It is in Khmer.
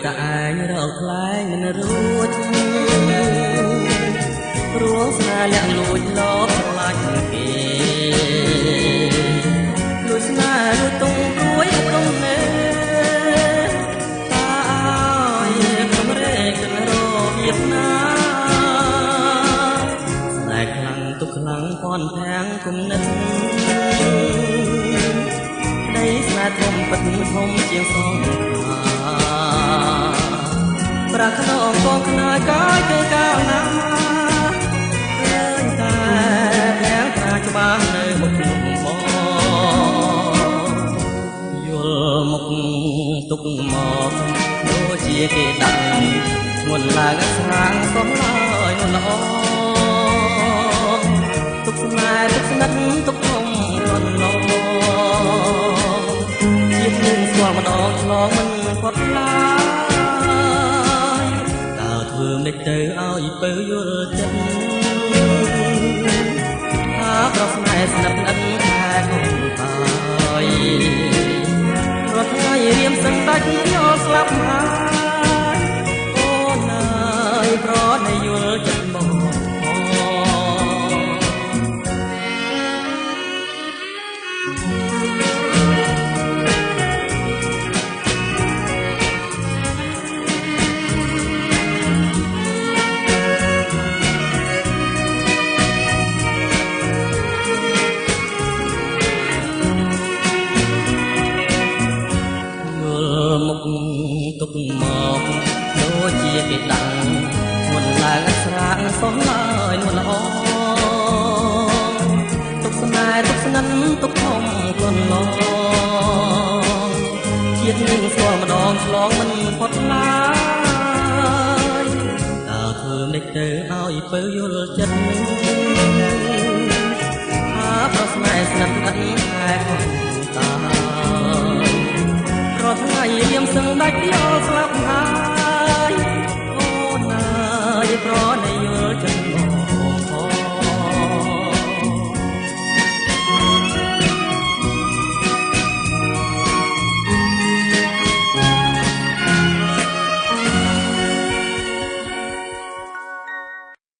តែឯងរកខ្លែងមិនរួចព្រោះស្នេហ៍លាក់លួចលបខ្លាចគេលួចស្នេហ៍លួចទុំព្រួយទុំណែតាអើយកំរែកររបៀបណាស្នេហ៍ខ្លាំងទុកខ្លាំងពន់ធាំងគុំនិតក្តីស្នេហ៍ធំពិតធំជាងសងប្រាថ្នាកងខ្នើយកាយទៅកាលណាឃើញតែទាំងប្រាច្បាស់នៅមុខមកយល់មុខទុកមកដូចជាគេដាក់ធ្ងន់ឡើងស្រាងសុំឡើយនោះល្អទុកស្នេហ៍ទុកស្និទ្ធទុកធំលន់ឡងជាតិនឹងស្គាល់ម្ដងឆ្លងមិនផុតឡើយធ្វើមិនទៅឲ្យពើយល់ចិត្តអាប្រស្នេហ៍ស្និទ្ធស្និទ្ធខែកុំហើយរត់ថ្ងៃរៀមសឹងដាច់យកស្លាប់ហើយអូនអើយប្រត់ឲ្យយល់ចិត្តមកទុកមកដូចជាគេដាក់មុនឡើងស្រាងសុំឡើយនោះល្អទុកស្នេហ៍ទុកស្និទ្ធទុកធំគុណឡងជាតិនឹងស្គាល់ម្ដងឆ្លងមិនផុតឡើយតើធ្វើមិនទៅឲ្យពើយល់ចិត្តអាប្រស្នេហ៍ស្និទ្ធស្និទ្ធតែ